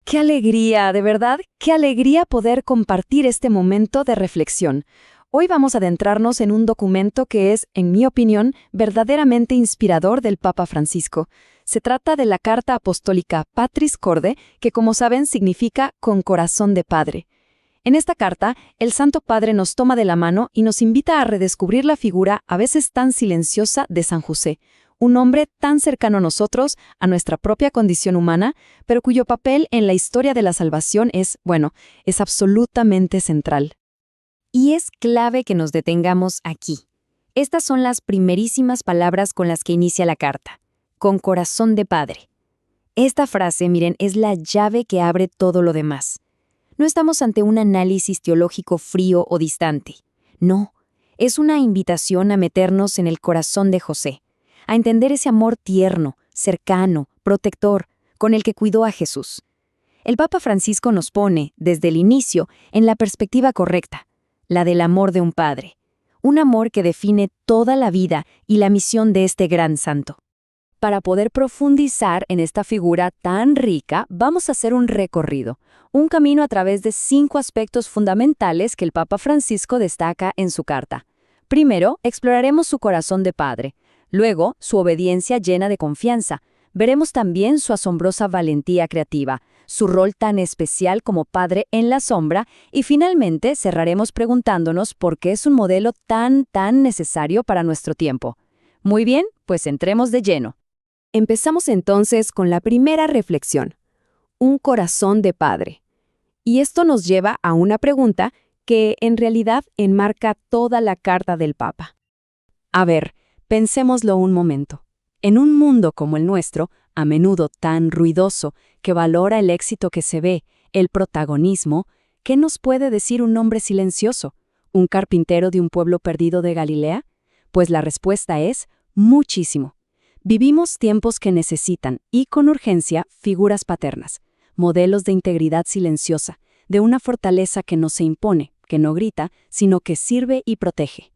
Qué alegría, de verdad, qué alegría poder compartir este momento de reflexión. Hoy vamos a adentrarnos en un documento que es, en mi opinión, verdaderamente inspirador del Papa Francisco. Se trata de la Carta Apostólica Patris Corde, que como saben significa con corazón de padre. En esta carta, el Santo Padre nos toma de la mano y nos invita a redescubrir la figura a veces tan silenciosa de San José, un hombre tan cercano a nosotros, a nuestra propia condición humana, pero cuyo papel en la historia de la salvación es absolutamente central. Y es clave que nos detengamos aquí. Estas son las primerísimas palabras con las que inicia la carta. Con corazón de padre. Esta frase, miren, es la llave que abre todo lo demás. No estamos ante un análisis teológico frío o distante. No, es una invitación a meternos en el corazón de José, a entender ese amor tierno, cercano, protector, con el que cuidó a Jesús. El Papa Francisco nos pone, desde el inicio, en la perspectiva correcta, la del amor de un padre, un amor que define toda la vida y la misión de este gran santo. Para poder profundizar en esta figura tan rica, vamos a hacer un recorrido, un camino a través de 5 aspectos fundamentales que el Papa Francisco destaca en su carta. Primero, exploraremos su corazón de padre. Luego, su obediencia llena de confianza. Veremos también su asombrosa valentía creativa, su rol tan especial como padre en la sombra y finalmente cerraremos preguntándonos por qué es un modelo tan necesario para nuestro tiempo. Muy bien, pues entremos de lleno. Empezamos entonces con la primera reflexión, un corazón de padre. Y esto nos lleva a una pregunta que en realidad enmarca toda la carta del Papa. A ver, pensémoslo un momento. En un mundo como el nuestro, a menudo tan ruidoso, que valora el éxito que se ve, el protagonismo, ¿qué nos puede decir un hombre silencioso? ¿Un carpintero de un pueblo perdido de Galilea? Pues la respuesta es muchísimo. Vivimos tiempos que necesitan, y con urgencia, figuras paternas, modelos de integridad silenciosa, de una fortaleza que no se impone, que no grita, sino que sirve y protege.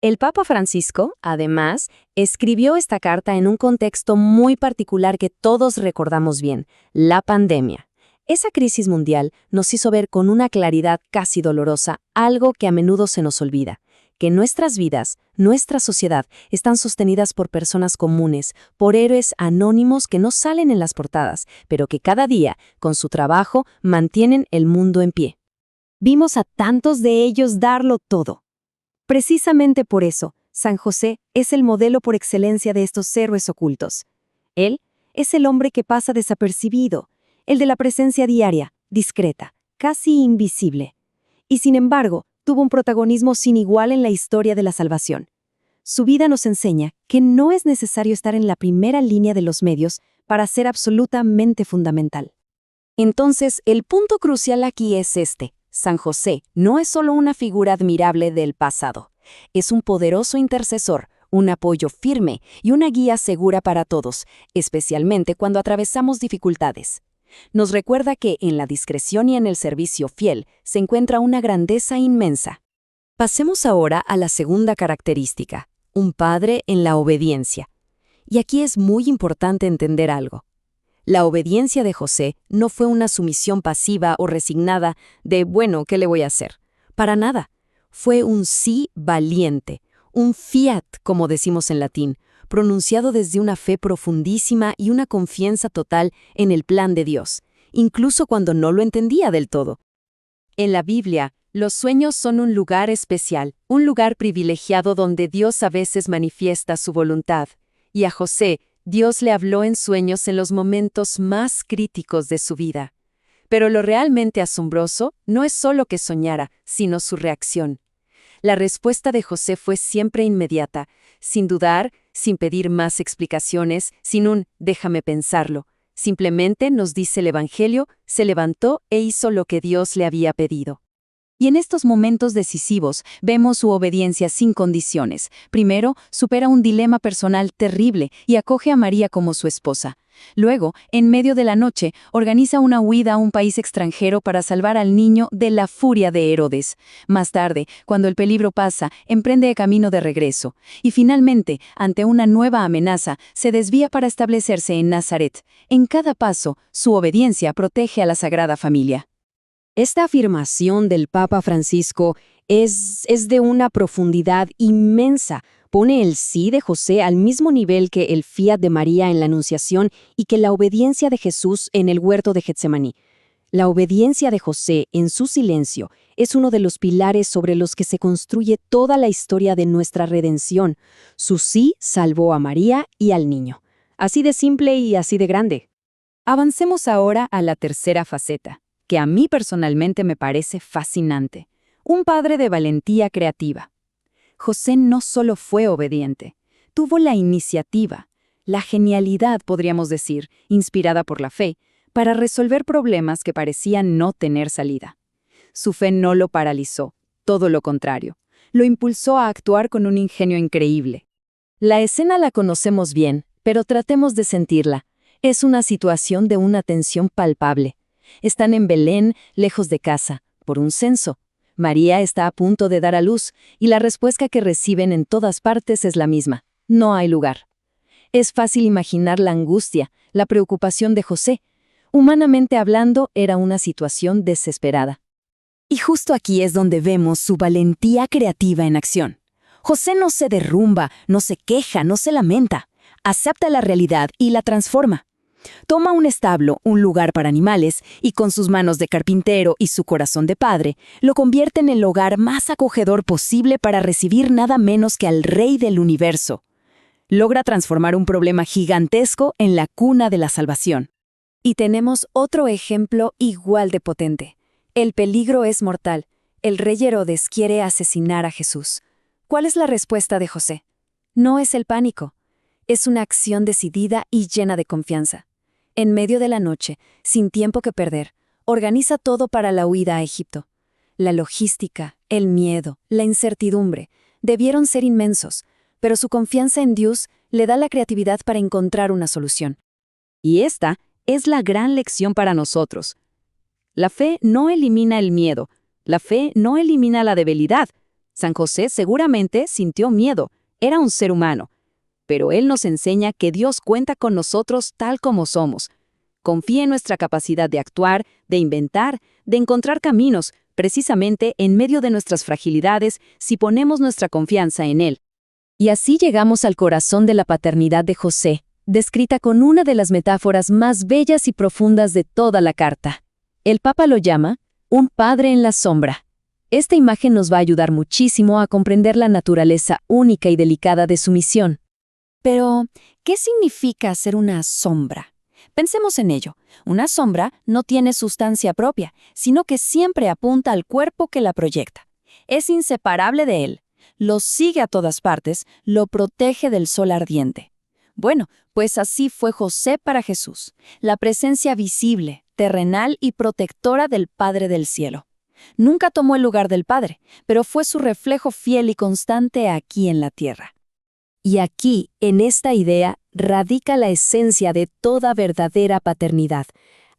El Papa Francisco, además, escribió esta carta en un contexto muy particular que todos recordamos bien, la pandemia. Esa crisis mundial nos hizo ver con una claridad casi dolorosa algo que a menudo se nos olvida, que nuestras vidas, nuestra sociedad, están sostenidas por personas comunes, por héroes anónimos que no salen en las portadas, pero que cada día, con su trabajo, mantienen el mundo en pie. Vimos a tantos de ellos darlo todo. Precisamente por eso, San José es el modelo por excelencia de estos héroes ocultos. Él es el hombre que pasa desapercibido, el de la presencia diaria, discreta, casi invisible. Y sin embargo, tuvo un protagonismo sin igual en la historia de la salvación. Su vida nos enseña que no es necesario estar en la primera línea de los medios para ser absolutamente fundamental. Entonces, el punto crucial aquí es este. San José no es solo una figura admirable del pasado, es un poderoso intercesor, un apoyo firme y una guía segura para todos, especialmente cuando atravesamos dificultades. Nos recuerda que en la discreción y en el servicio fiel se encuentra una grandeza inmensa. Pasemos ahora a la segunda característica, un padre en la obediencia. Y aquí es muy importante entender algo. La obediencia de José no fue una sumisión pasiva o resignada de, bueno, ¿qué le voy a hacer? Para nada. Fue un sí valiente, un fiat, como decimos en latín, pronunciado desde una fe profundísima y una confianza total en el plan de Dios, incluso cuando no lo entendía del todo. En la Biblia, los sueños son un lugar especial, un lugar privilegiado donde Dios a veces manifiesta su voluntad. Y a José, Dios le habló en sueños en los momentos más críticos de su vida. Pero lo realmente asombroso no es solo que soñara, sino su reacción. La respuesta de José fue siempre inmediata, sin dudar, sin pedir más explicaciones, sin un «déjame pensarlo». Simplemente, nos dice el Evangelio, se levantó e hizo lo que Dios le había pedido. Y en estos momentos decisivos vemos su obediencia sin condiciones. Primero, supera un dilema personal terrible y acoge a María como su esposa. Luego, en medio de la noche, organiza una huida a un país extranjero para salvar al niño de la furia de Herodes. Más tarde, cuando el peligro pasa, emprende el camino de regreso. Y finalmente, ante una nueva amenaza, se desvía para establecerse en Nazaret. En cada paso, su obediencia protege a la Sagrada Familia. Esta afirmación del Papa Francisco es de una profundidad inmensa. Pone el sí de José al mismo nivel que el fiat de María en la Anunciación y que la obediencia de Jesús en el huerto de Getsemaní. La obediencia de José en su silencio es uno de los pilares sobre los que se construye toda la historia de nuestra redención. Su sí salvó a María y al niño. Así de simple y así de grande. Avancemos ahora a la tercera faceta, que a mí personalmente me parece fascinante. Un padre de valentía creativa. José no solo fue obediente, tuvo la iniciativa, la genialidad, podríamos decir, inspirada por la fe, para resolver problemas que parecían no tener salida. Su fe no lo paralizó, todo lo contrario, lo impulsó a actuar con un ingenio increíble. La escena la conocemos bien, pero tratemos de sentirla. Es una situación de una tensión palpable. Están en Belén, lejos de casa, por un censo. María está a punto de dar a luz, y la respuesta que reciben en todas partes es la misma: no hay lugar. Es fácil imaginar la angustia, la preocupación de José. Humanamente hablando, era una situación desesperada. Y justo aquí es donde vemos su valentía creativa en acción. José no se derrumba, no se queja, no se lamenta. Acepta la realidad y la transforma. Toma un establo, un lugar para animales, y con sus manos de carpintero y su corazón de padre, lo convierte en el hogar más acogedor posible para recibir nada menos que al Rey del Universo. Logra transformar un problema gigantesco en la cuna de la salvación. Y tenemos otro ejemplo igual de potente. El peligro es mortal. El rey Herodes quiere asesinar a Jesús. ¿Cuál es la respuesta de José? No es el pánico. Es una acción decidida y llena de confianza. En medio de la noche, sin tiempo que perder, organiza todo para la huida a Egipto. La logística, el miedo, la incertidumbre debieron ser inmensos, pero su confianza en Dios le da la creatividad para encontrar una solución. Y esta es la gran lección para nosotros. La fe no elimina el miedo, la fe no elimina la debilidad. San José seguramente sintió miedo, era un ser humano. Pero él nos enseña que Dios cuenta con nosotros tal como somos. Confía en nuestra capacidad de actuar, de inventar, de encontrar caminos, precisamente en medio de nuestras fragilidades, si ponemos nuestra confianza en Él. Y así llegamos al corazón de la paternidad de José, descrita con una de las metáforas más bellas y profundas de toda la carta. El Papa lo llama un padre en la sombra. Esta imagen nos va a ayudar muchísimo a comprender la naturaleza única y delicada de su misión. Pero, ¿qué significa ser una sombra? Pensemos en ello. Una sombra no tiene sustancia propia, sino que siempre apunta al cuerpo que la proyecta. Es inseparable de él. Lo sigue a todas partes, lo protege del sol ardiente. Bueno, pues así fue José para Jesús, la presencia visible, terrenal y protectora del Padre del cielo. Nunca tomó el lugar del Padre, pero fue su reflejo fiel y constante aquí en la tierra. Y aquí, en esta idea, radica la esencia de toda verdadera paternidad,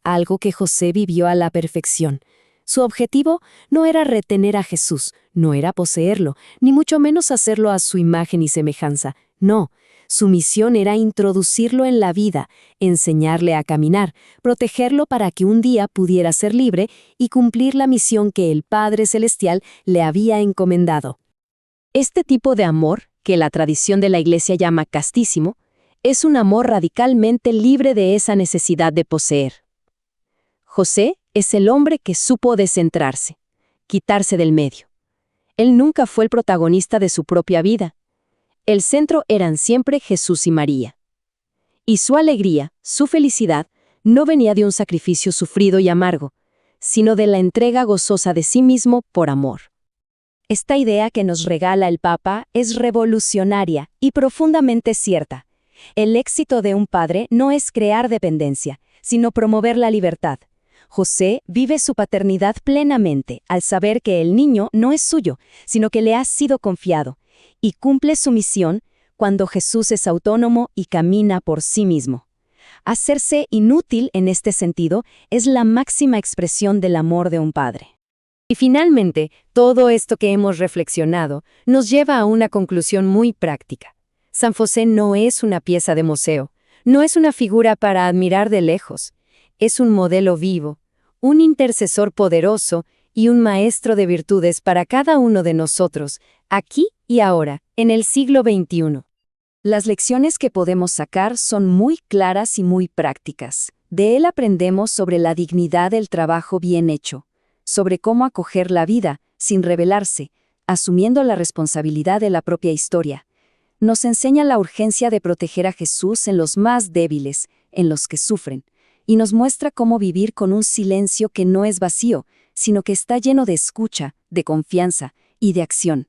algo que José vivió a la perfección. Su objetivo no era retener a Jesús, no era poseerlo, ni mucho menos hacerlo a su imagen y semejanza. No, su misión era introducirlo en la vida, enseñarle a caminar, protegerlo para que un día pudiera ser libre y cumplir la misión que el Padre Celestial le había encomendado. Este tipo de amor, que la tradición de la Iglesia llama castísimo, es un amor radicalmente libre de esa necesidad de poseer. José es el hombre que supo descentrarse, quitarse del medio. Él nunca fue el protagonista de su propia vida. El centro eran siempre Jesús y María. Y su alegría, su felicidad, no venía de un sacrificio sufrido y amargo, sino de la entrega gozosa de sí mismo por amor. Esta idea que nos regala el Papa es revolucionaria y profundamente cierta. El éxito de un padre no es crear dependencia, sino promover la libertad. José vive su paternidad plenamente al saber que el niño no es suyo, sino que le ha sido confiado, y cumple su misión cuando Jesús es autónomo y camina por sí mismo. Hacerse inútil en este sentido es la máxima expresión del amor de un padre. Y finalmente, todo esto que hemos reflexionado nos lleva a una conclusión muy práctica. San José no es una pieza de museo, no es una figura para admirar de lejos. Es un modelo vivo, un intercesor poderoso y un maestro de virtudes para cada uno de nosotros, aquí y ahora, en el siglo XXI. Las lecciones que podemos sacar son muy claras y muy prácticas. De él aprendemos sobre la dignidad del trabajo bien hecho, sobre cómo acoger la vida sin rebelarse, asumiendo la responsabilidad de la propia historia. Nos enseña la urgencia de proteger a Jesús en los más débiles, en los que sufren, y nos muestra cómo vivir con un silencio que no es vacío, sino que está lleno de escucha, de confianza y de acción.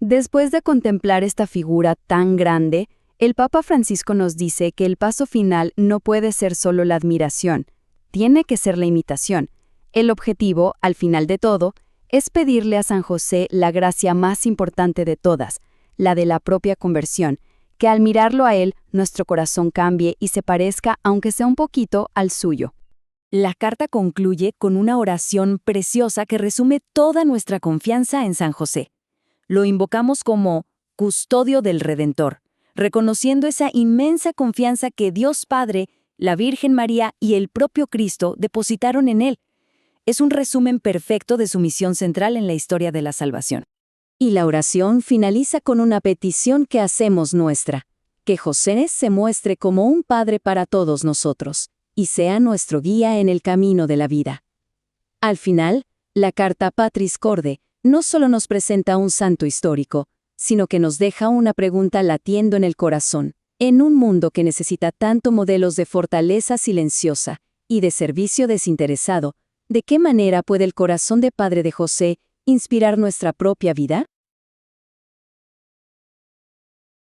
Después de contemplar esta figura tan grande, el Papa Francisco nos dice que el paso final no puede ser solo la admiración, tiene que ser la imitación. El objetivo, al final de todo, es pedirle a San José la gracia más importante de todas, la de la propia conversión, que al mirarlo a él, nuestro corazón cambie y se parezca, aunque sea un poquito, al suyo. La carta concluye con una oración preciosa que resume toda nuestra confianza en San José. Lo invocamos como custodio del Redentor, reconociendo esa inmensa confianza que Dios Padre, la Virgen María y el propio Cristo depositaron en él. Es un resumen perfecto de su misión central en la historia de la salvación. Y la oración finaliza con una petición que hacemos nuestra, que José se muestre como un padre para todos nosotros, y sea nuestro guía en el camino de la vida. Al final, la carta Patris Corde no solo nos presenta un santo histórico, sino que nos deja una pregunta latiendo en el corazón. En un mundo que necesita tanto modelos de fortaleza silenciosa y de servicio desinteresado, ¿de qué manera puede el corazón de Padre de José inspirar nuestra propia vida?